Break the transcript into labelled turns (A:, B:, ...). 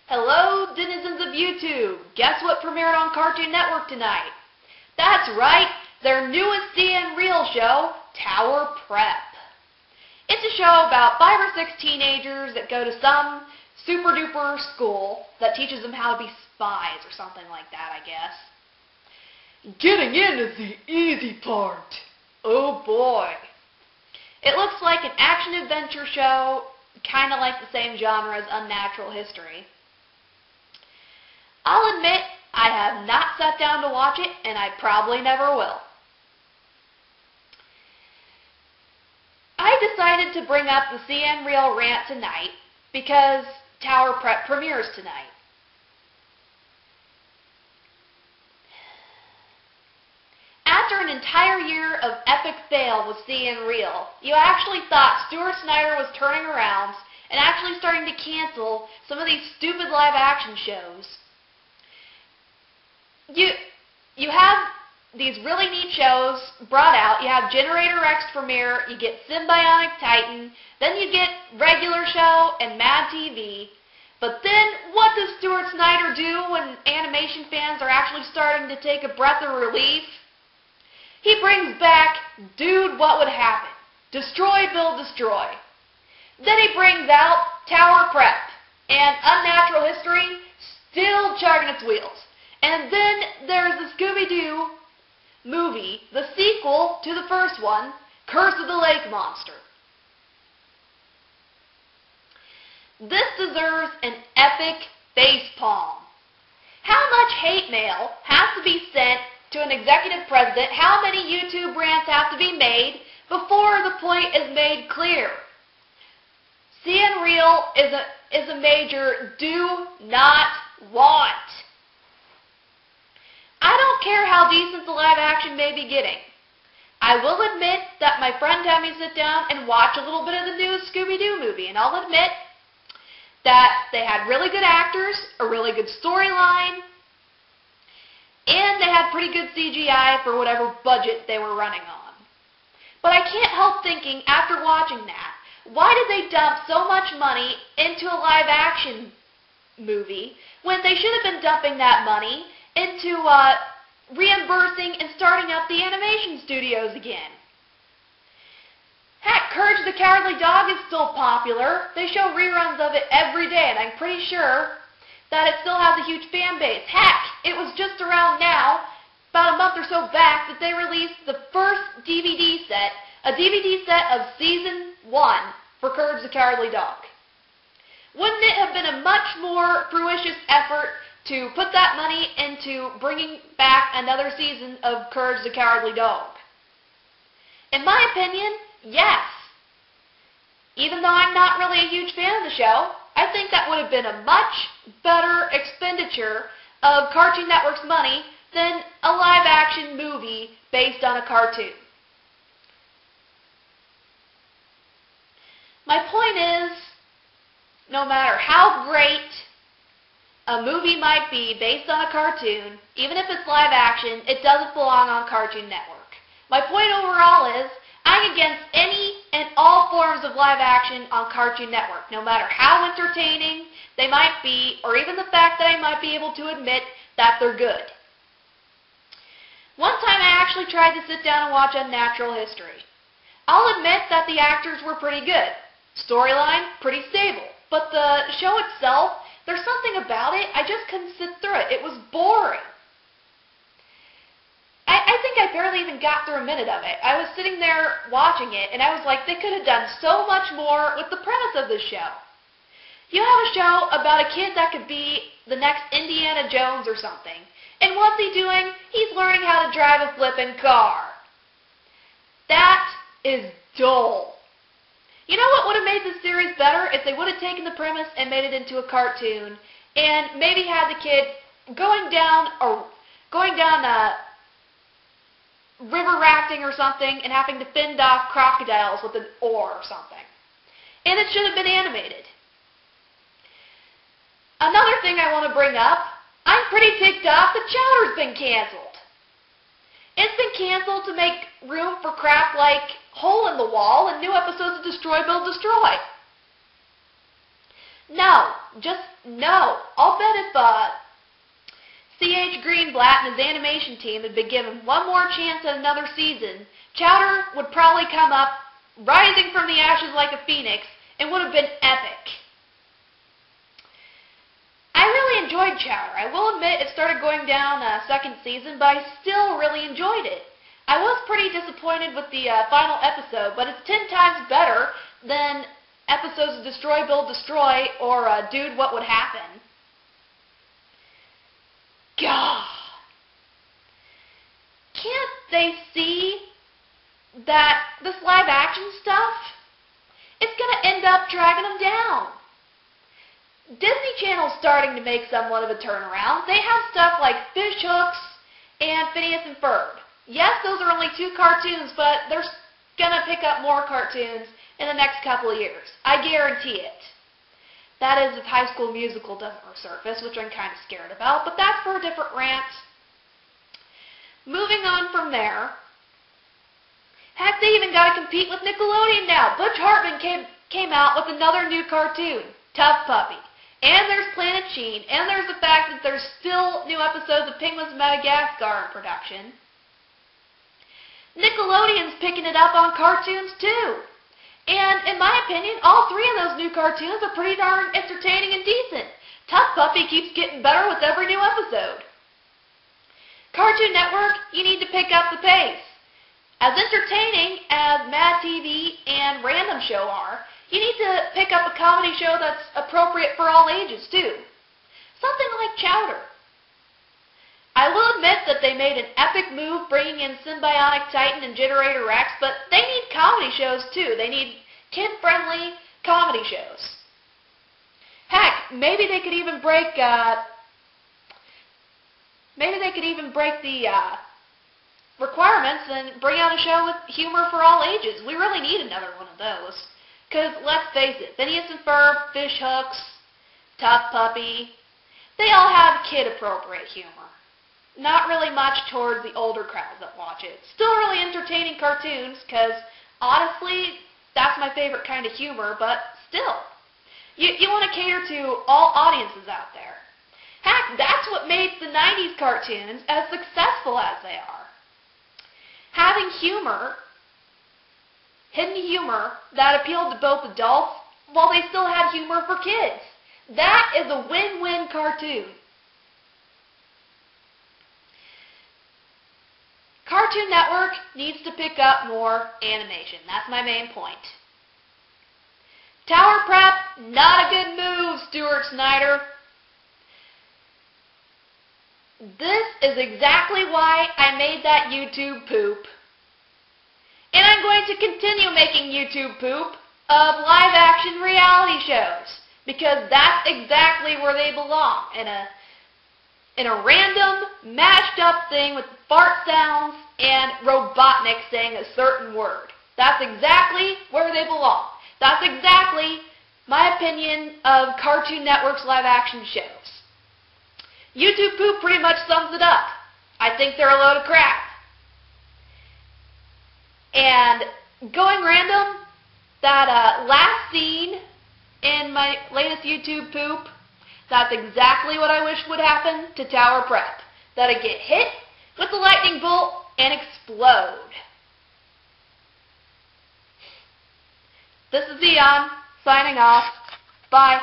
A: Hello, denizens of YouTube! Guess what premiered on Cartoon Network tonight? That's right, their newest CNReal show, Tower Prep. It's a show about 5 or 6 teenagers that go to some super-duper school that teaches them how to be spies or something like that, I guess. Getting in is the easy part. Oh boy. It looks like an action-adventure show, kind of like the same genre as Unnatural History. I'll admit, I have not sat down to watch it, and I probably never will. I decided to bring up the CNReal rant tonight because Tower Prep premieres tonight. After an entire year of epic fail with CNReal, you actually thought Stuart Snyder was turning around and actually starting to cancel some of these stupid live-action shows. You have these really neat shows brought out. You have Generator X premiere, you get Symbionic Titan, then you get regular show and Mad TV. But then what does Stuart Snyder do when animation fans are actually starting to take a breath of relief? He brings back Dude, What Would Happen? Destroy, Build, Destroy. Then he brings out Tower Prep and Unnatural History, still chugging its wheels. And then there's the Scooby-Doo movie, the sequel to the first one, Curse of the Lake Monster. This deserves an epic facepalm. How much hate mail has to be sent to an executive president? How many YouTube rants have to be made before the point is made clear? CNReal is a major do not want. I don't care how decent the live action may be getting. I will admit that my friend had me sit down and watch a little bit of the new Scooby-Doo movie, and I'll admit that they had really good actors, a really good storyline, and they had pretty good CGI for whatever budget they were running on. But I can't help thinking, after watching that, why did they dump so much money into a live action movie when they should have been dumping that money into reimbursing and starting up the animation studios again? Heck, Courage the Cowardly Dog is still popular. They show reruns of it every day, and I'm pretty sure that it still has a huge fan base. Heck, it was just around now, about a month or so back, that they released the first DVD set, a DVD set of Season 1 for Courage the Cowardly Dog. Wouldn't it have been a much more fruitious effort to put that money into bringing back another season of Courage the Cowardly Dog? In my opinion, yes. Even though I'm not really a huge fan of the show, I think that would have been a much better expenditure of Cartoon Network's money than a live-action movie based on a cartoon. My point is, no matter how great a movie might be based on a cartoon, even if it's live action, it doesn't belong on Cartoon Network. My point overall is, I'm against any and all forms of live action on Cartoon Network, no matter how entertaining they might be, or even the fact that I might be able to admit that they're good. One time I actually tried to sit down and watch Unnatural History. I'll admit that the actors were pretty good. Storyline, pretty stable. But the show itself, there's something about it, I just couldn't sit through it. It was boring. I think I barely even got through a minute of it. I was sitting there watching it, and I was like, they could have done so much more with the premise of this show. You have a show about a kid that could be the next Indiana Jones or something. And what's he doing? He's learning how to drive a flippin' car. That is dull. You know what would have made this series better? If they would have taken the premise and made it into a cartoon and maybe had the kid going down river rafting or something and having to fend off crocodiles with an oar or something. And it should have been animated. Another thing I want to bring up, I'm pretty ticked off that Chowder's been canceled. It's been canceled to make room for crap like Hole in the Wall and new episodes of Destroy, Build, Destroy. No, just no. I'll bet if C.H. Greenblatt and his animation team had been given one more chance at another season, Chowder would probably come up, rising from the ashes like a phoenix, and would have been epic. I really enjoyed Chowder. I will admit it started going down second season, but I still really enjoyed it. I was pretty disappointed with the final episode, but it's 10 times better than episodes of Destroy, Build, Destroy, or Dude, What Would Happen? God. Can't they see that this live action stuff, it's going to end up dragging them down? Disney Channel's starting to make somewhat of a turnaround. They have stuff like Fish Hooks and Phineas and Ferb. Yes, those are only 2 cartoons, but they're going to pick up more cartoons in the next couple of years. I guarantee it. That is if High School Musical doesn't resurface, which I'm kind of scared about, but that's for a different rant. Moving on from there, heck, they even got to compete with Nickelodeon now. Butch Hartman came out with another new cartoon, Tough Puppy. And there's Planet Sheen, and there's the fact that there's still new episodes of Penguins of Madagascar in production. Nickelodeon's picking it up on cartoons too. And in my opinion, all 3 of those new cartoons are pretty darn entertaining and decent. Tough Puppy keeps getting better with every new episode. Cartoon Network, you need to pick up the pace. As entertaining as Mad TV and Random Show are, you need to pick up a comedy show that's appropriate for all ages too. Something like Chowder. I will admit that they made an epic move bringing in Symbionic Titan and Generator Rex, but they need comedy shows too. They need kid-friendly comedy shows. Heck, maybe they could even break the requirements and bring out a show with humor for all ages. We really need another one of those. Because let's face it, Phineas and Ferb, Fish Hooks, Tough Puppy, they all have kid-appropriate humor. Not really much towards the older crowds that watch it. Still really entertaining cartoons, because honestly, that's my favorite kind of humor, but still. You want to cater to all audiences out there. Heck, that's what made the 90s cartoons as successful as they are. Having humor, hidden humor, that appealed to both adults, while they still had humor for kids. That is a win-win cartoon. Cartoon Network needs to pick up more animation. That's my main point. Tower Prep, not a good move, Stuart Snyder. This is exactly why I made that YouTube poop. And I'm going to continue making YouTube poop of live-action reality shows. Because that's exactly where they belong. In a random, mashed-up thing with fart sounds and Robotnik saying a certain word. That's exactly where they belong. That's exactly my opinion of Cartoon Network's live-action shows. YouTube poop pretty much sums it up. I think they're a load of crap. And going random, that last scene in my latest YouTube poop, that's exactly what I wish would happen to Tower Prep. That it get hit with a lightning bolt and explode. This is Eon, signing off. Bye.